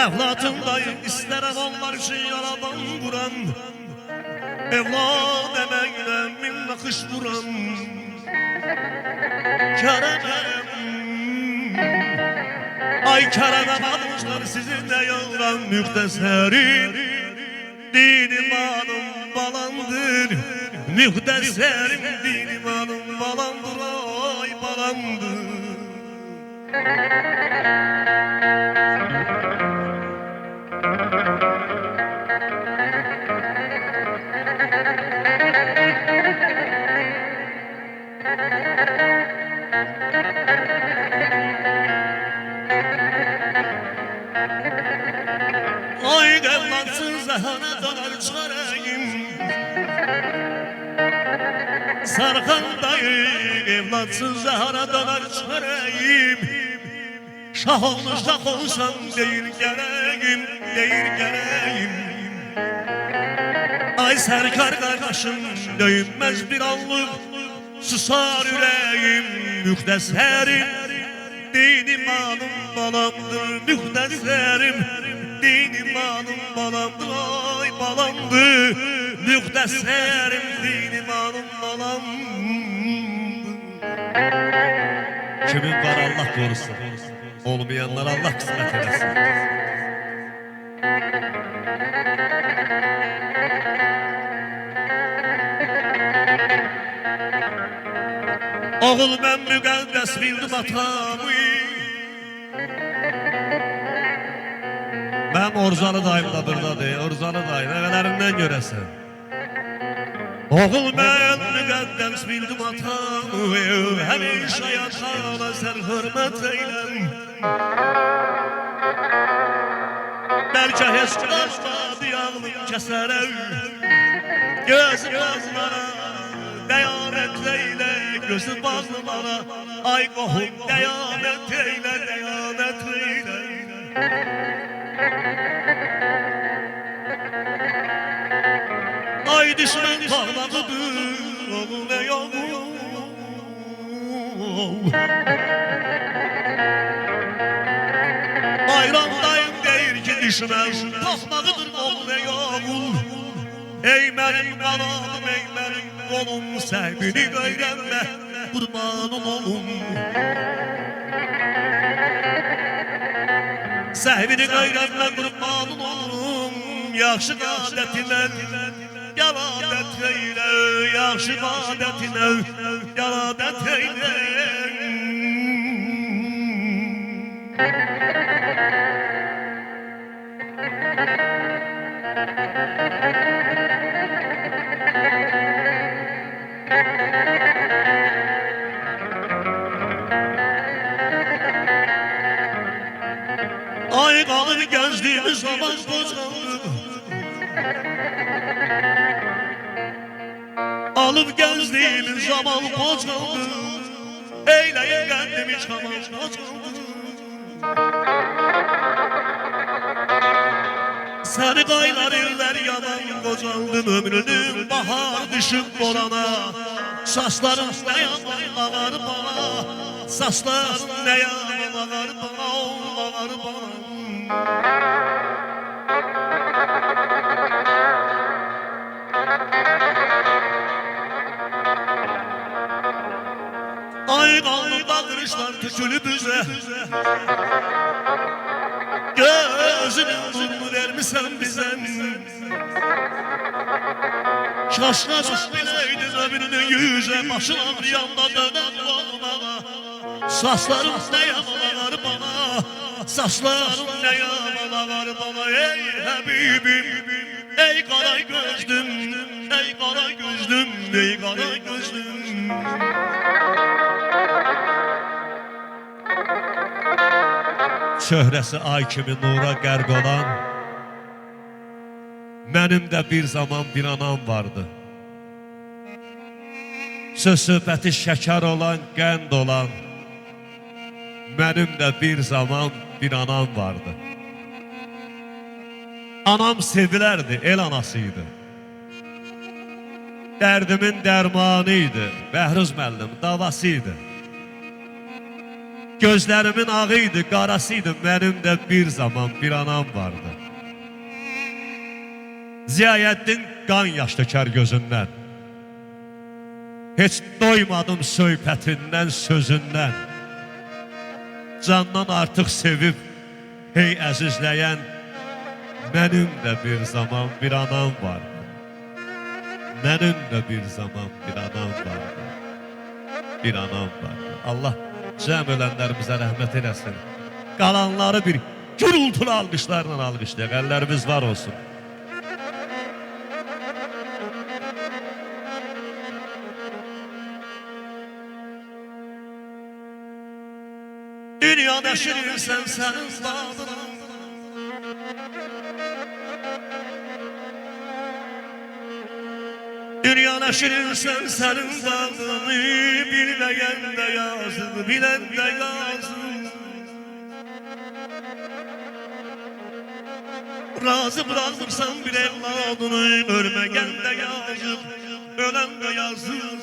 Evlatındayım, isterim onlar için yaradan vuran. Evlat emeğine min nakış vuran. Keremem, ay Keremem adımızlar sizinle yavran. Mühteserim, dinim anım balandır. Mühteserim, dinim anım balandır. Ay balandır. Ay evlatsız zahana döner çareyim. Sarkandayım evlatsız zahana döner çareyim. Şah olmuş şah olsam değil gereğim, değil gereğim. Ay serkar kardeşim döyünmez bir anlık susar yüreğim. Mühteserim dinim anım balamdır. Mühteserim dinim anım balamdır. Ay balamdır. Mühteserim dinim anım balamdır. Kimin var Allah korusun, olmayanlar Allah kısmet edersin. Oğul ben müqəddəs bildim atamı. Mənim Orzalı dayım da buradadır. Orzalı dayım evlərindən görəsən. Oğul mən müqəddəs bildim atamı. Həmişə yatana sən hörmət eyləm. Bəlkə heç qaçmadı yağlım kəsərəm. Gözü bazlara deyanet eyle, gözü bazlara. Ay qohum deyanet eyle, deyanet eyle. Ay düşmən parlaqıdır, oğul ey oğul. Bayramdayım deyir ki düşmən paxmağıdır, oğul ey oğul. Ey mənim qanadım, ey mənim qolum, səhvini öyrənmə, qurbanım olum. Səhvini öyrənmə, qurbanım olum. Yaxşı adətinə yaladət eylə, yaxşı adətinə yaladət eylə. Ay qalır gəncliyimiz zaman qocaldım. Alıb gəncliyimiz zaman qocaldım. Eyləyin qəndimi şaman qocaldım. Səni qaylar illər yaman qocaldım. Ömrünün bahar düşüb borana. Saçların nə yaman ağar bana. Saçların nə yaman ağar bana, ağar bana. Ay qaldı bağırışlar tükülüb üzə. Gözünün nurunu vermisən bizə. Şaşqacaq biləydin ömrünün yüzə. Başın ağrıyanda dönən olmağa. Saçların nə yaman ağar bana. Saçların nə yaman ağar bana. Ey Həbibim, ey qara gözlüm, ey qara gözlüm, ey qara gözlüm. Şöhrəsi ay kimi nura qərq olan, mənim də bir zaman bir anam vardı. Söz söhbəti şəkər olan, qənd olan, mənim də bir zaman bir anam vardı. Anam sevilərdi, el anasıydı. Dərdimin dərmanıydı, Bəhruz müəllim davasıydı. Gözlərimin ağıydı, qarasıydı, mənim də bir zaman bir anam vardı. Ziyayəddin qan yaş tökər gözündən. Heç doymadım söhbətindən, sözündən. Candan artıq sevib, hey əzizləyən, mənim də bir zaman bir anam vardı. Mənim də bir zaman bir anam vardı. Bir anam vardı. Allah cəm ölənlərimizə rəhmət eləsin. Qalanları bir gürültülü alqışlarla alqışlayaq. Əllərimiz var olsun. Dünyada şirinsən sənin zadına, dünyada şirinsən sənin zadını, bilməyən də yazıq, bilən də yazıq. Razı bırakırsan bir evladını, ölməyən də yazıq, ölən də yazıq.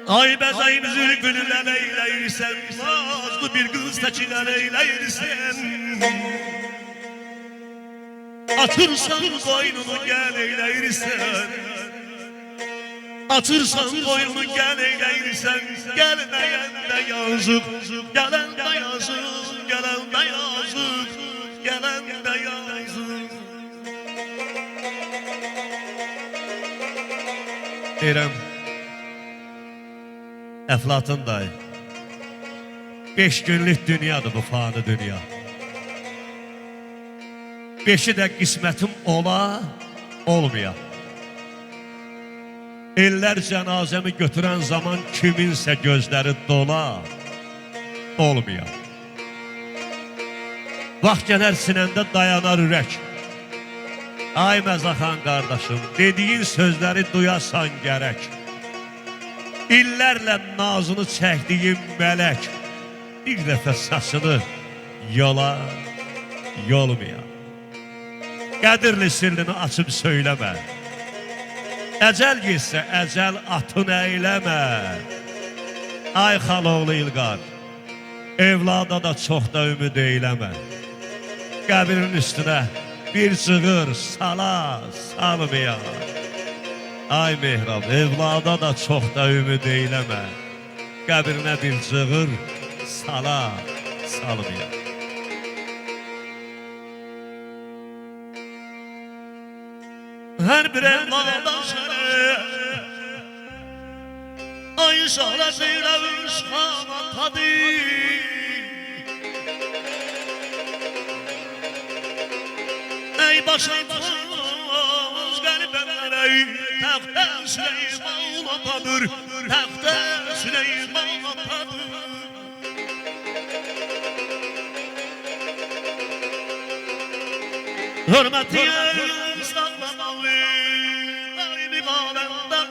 Ay bəzəyim zülfünlər eyləyirsən, nazlı bir qız təkilər eyləyirsən. Atırsan qoynunu gəl eyləyirsən, atırsan qoynunu gəl eyləyirsən. Gəlməyən də yazıq, gələn də yazıq, gələn də yazıq, gələn də yazıq. Deyirəm, Əflatın dayı, 5 günlük dünyadır bu fani dünya. 5'i də qismətim ola, olmaya. Eller cənazəmi götürən zaman kiminsə gözləri dola, olmaya. Vaxt gələr sinəndə dayanar ürək. Ay Məzaxan qardaşım, dediyin sözləri duyasan gərək. İllərlə nazını çəkdiyim mələk bir dəfə saçını yola, yolmaya. Qədirli sirrini açıb söyləmə. Əcəl girsə əcəl atın eyləmə. Ay Xaloğlu İlqar, evlada da çox da ümid eyləmə. Qəbirin üstünə bir cığır sala, salmaya. Ay Mehrab, evlada da çox da ümid eyləmə. Qəbirinə bir cığır sala, salmaya. Hər bir evlada şərəf, ay şəhət eyləmiş xanatadır. Ey başatmaz qəlbələrək, təxtə Süleyman atadır, təxtə Süleyman atadır. Hörmətiyə saxlamalı, daimi qaləmdən.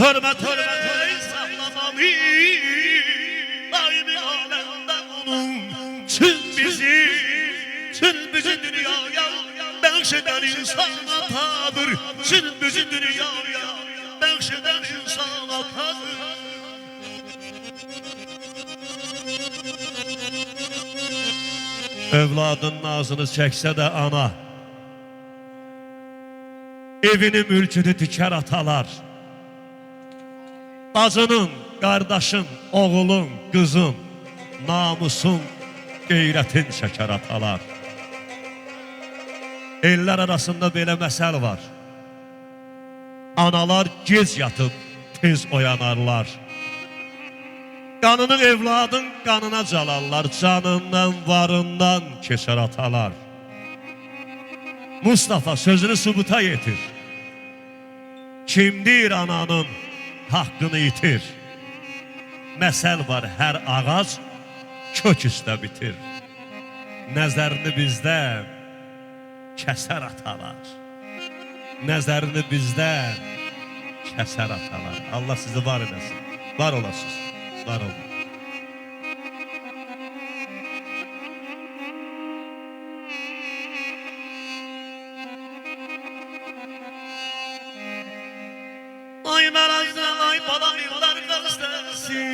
Hörmətiyə saxlamalı, daimi qaləmdən. Çün bizi dünyaya bəxş edən insan atadır. Çün bizi dünyaya bəxş edən insan atadır. Evladın nazını çəksə də ana, evini mülkünü dikər atalar. Bacının, qardaşın, oğulun, qızın, namusun, qeyrətin çəkər atalar. Ellər arasında belə məsəl var. Analar gec yatıb, tez oyanarlar. Qanını evladın qanına calarlar, canından, varından keçər atalar. Mustafa sözünü sübuta yetir. Kimdir ananın haqqını itir. Məsəl var, hər ağac kök üstə bitir. Nəzərini bizdən kəsər atalar. Nəzərini bizdən kəsər atalar. Allah sizi var eləsin. Var olasınız. Var olun. mən aydan ay balam yıllar qəstəsi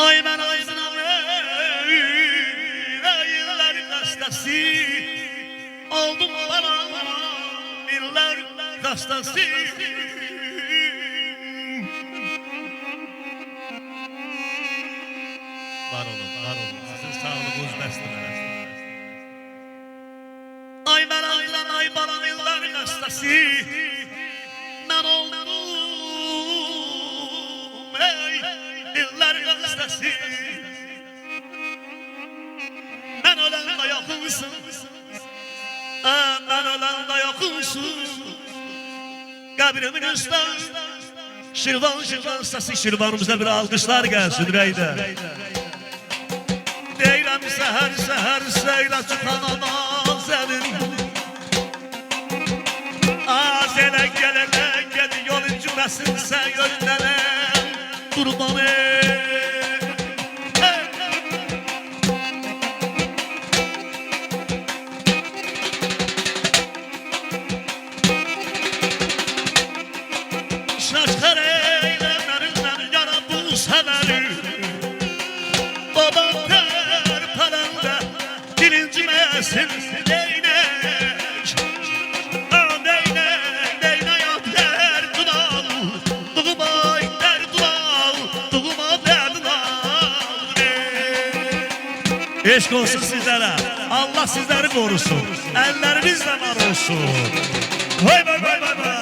Ay mən aydan ay yıllar qəstəsi Oldum bana yıllar qəstəsi Var olun, sizin sağlığınız bəstələr Ay mən aydan ay balam yıllar qəstəsi Mən oldum ey yıllar qəstəsi Mən öləndə yoxunsun Mən öləndə yoxunsun Qəbrimin üstə Şirvan səsi Şirvanımıza bir alqışlar gəlsin ürəkdə Deyirəm səhər səylə çıxan anam sənin Az elə gələnə gəl yolun cüməsinsə yönlənəm Qurbanı Şaşqar eyləmərindən yana bu səvəri Babam tərpələndə birinci məsin Deynək Deynək dər qınal Duğumay dər qınal Duğuma dər qınal Eşq olsun sizlərə Allah sizləri qorusun Əlləriniz də var olsun Vay vay vay vay vay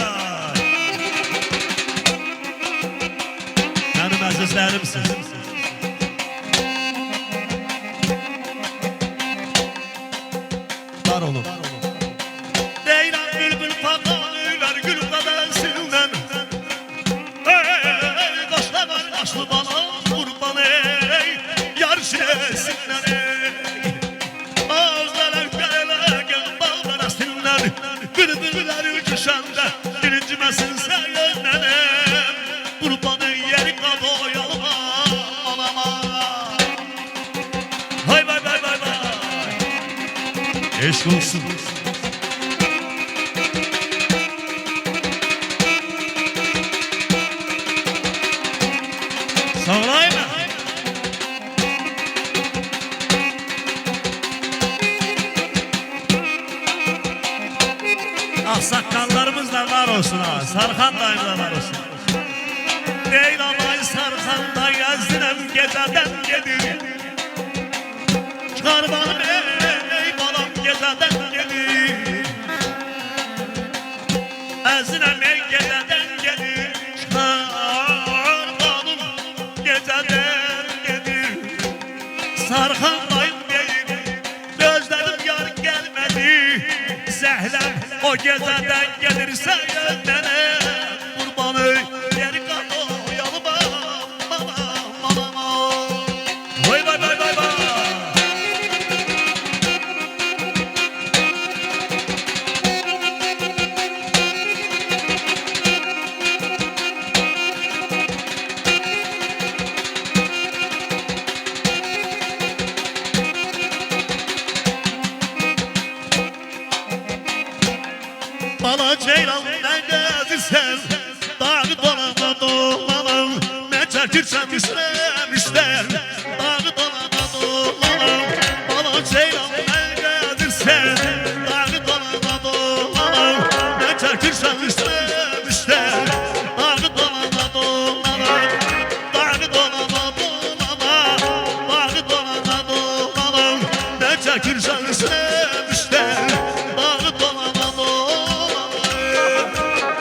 Mənim əzizlərimsiniz Var olun Deyirəm bülbül patanılar gül qədəsindən Qaşlar qaşlı bana qurban ey Yar şiresindən Ağızlara qələgən bal bərəsinlər Bülbüllər ülküşəndə Girinciməsin səyyönlənəm Qurbanı yeri qadoyalıma anama Hay vay vay vay vay Eşq olsun Sağlayın mı? Saqqallarımız da var olsun ha Sarxan dayım da var olsun Deyil amay sarxanda gəzdirəm gecədən gedir Çıxarbanım ey balam gecədən gedir Əzinəm ey gecədən gedir Çıxarbanım gecədən gedir Sarxan dayım deyir Gözlərim yar gəlmədi Zəhləm o gecədən gelirsə yönlənəm Qurbanı yeri qadoyalıma Mama Vay vay vay vay vay Bala ceylan nə gəzirsən Dağı dolana dolanam Nə çəkirsən istəyəm istəyəm Dağı dolana dolanam Bala ceylan nə gəzirsən Dağı dolana dolanam Nə çəkirsən istəyəm istəyəm Dağı dolana dolanam Dağı dolana dolanam Dağı dolana dolanam Nə çəkirsən istəyəm istəyəm